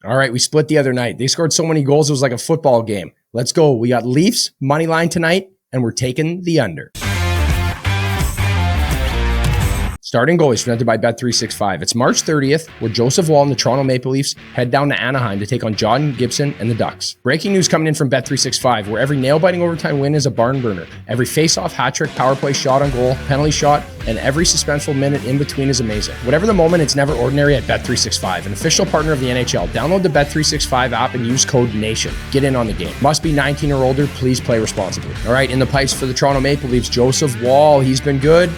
All right, we split the other night. They scored so many goals, it was like a football game. Let's go. We got Leafs money line tonight, and we're taking the under. Starting goalies presented by Bet365. It's March 30th, where Joseph Woll and the Toronto Maple Leafs head down to Anaheim to take on John Gibson and the Ducks. Breaking news coming in from Bet365, where every nail-biting overtime win is a barn burner. Every face-off, hat trick, power play, shot on goal, penalty shot, and every suspenseful minute in between is amazing. Whatever the moment, it's never ordinary at Bet365, an official partner of the NHL. Download the Bet365 app and use code NATION. Get in on the game. Must be 19 or older. Please play responsibly. All right, in the pipes for the Toronto Maple Leafs, Joseph Woll. He's been good.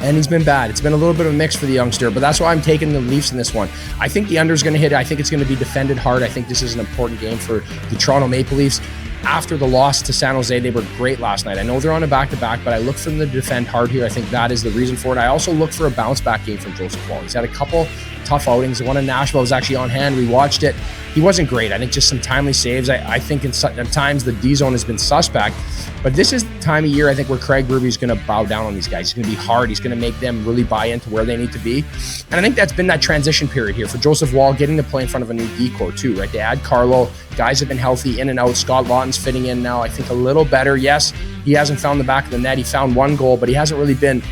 And he's been bad. It's been a little bit of a mix for the youngster, but that's why I'm taking the Leafs in this one. I think the under is going to hit it. I think it's going to be defended hard. I think this is an important game for the Toronto Maple Leafs. After the loss to San Jose, they were great last night. I know they're on a back-to-back, but I look for them to defend hard here. I think that is the reason for it. I also look for a bounce-back game from Joseph Woll. He's had a couple tough outings. The one in Nashville was actually on hand. We watched it. He wasn't great. I think just some timely saves. I think at times the D-zone has been suspect. But this is the time of year, I think, where Craig Berube is going to bow down on these guys. He's going to be hard. He's going to make them really buy into where they need to be. And I think that's been that transition period here for Joseph Woll, getting to play in front of a new D-core too, right? They add Carlo. Guys have been healthy in and out. Scott Laughton's fitting in now, I think, a little better. Yes, he hasn't found the back of the net. He found one goal, but he hasn't really been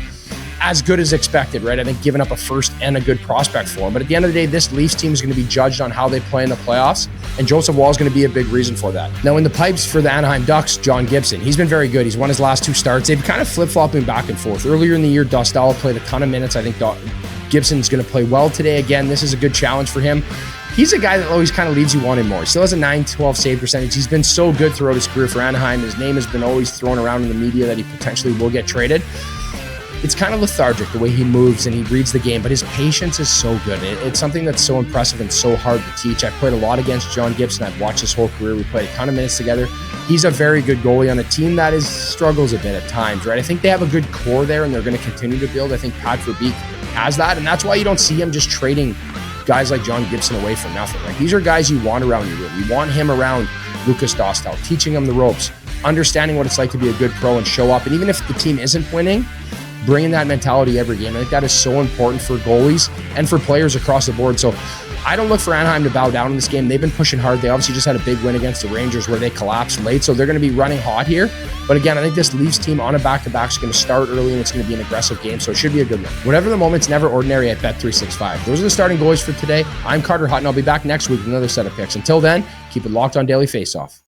as good as expected, right? I think giving up a first and a good prospect for him. But at the end of the day, this Leafs team is going to be judged on how they play in the playoffs, and Joseph Woll is going to be a big reason for that. Now, in the pipes for the Anaheim Ducks, John Gibson. He's been very good. He's won his last two starts. They've kind of flip-flopping back and forth. Earlier in the year, Dostal played a ton of minutes. I think Gibson's going to play well today. Again, this is a good challenge for him. He's a guy that always kind of leaves you wanting more. He still has a 9-12 save percentage. He's been so good throughout his career for Anaheim. His name has been always thrown around in the media that he potentially will get traded. It's kind of lethargic the way he moves and he reads the game, but his patience is so good. It's something that's so impressive and so hard to teach. I've played a lot against John Gibson. I've watched his whole career. We played a ton of minutes together. He's a very good goalie on a team that struggles a bit at times, right? I think they have a good core there and they're going to continue to build. I think Pat Verbeek has that, and that's why you don't see him just trading guys like John Gibson away for nothing. Like, these are guys you want around your room. You want him around Lucas Dostal, teaching him the ropes, understanding what it's like to be a good pro and show up. And even if the team isn't winning, bringing that mentality every game. I think that is so important for goalies and for players across the board. So I don't look for Anaheim to bow down in this game. They've been pushing hard. They obviously just had a big win against the Rangers where they collapsed late. So they're going to be running hot here. But again, I think this Leafs team on a back-to-back is going to start early and it's going to be an aggressive game. So it should be a good one. Whatever the moment, it's never ordinary at Bet365. Those are the starting goalies for today. I'm Carter Hutton. I'll be back next week with another set of picks. Until then, keep it locked on Daily Faceoff.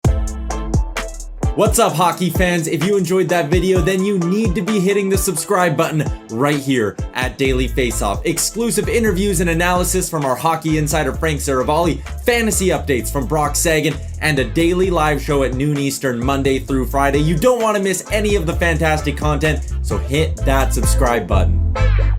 What's up, hockey fans? If you enjoyed that video, then you need to be hitting the subscribe button right here at Daily Faceoff. Exclusive interviews and analysis from our hockey insider Frank Saravalli, fantasy updates from Brock Sagan, and a daily live show at noon Eastern, Monday through Friday. You don't want to miss any of the fantastic content, so hit that subscribe button.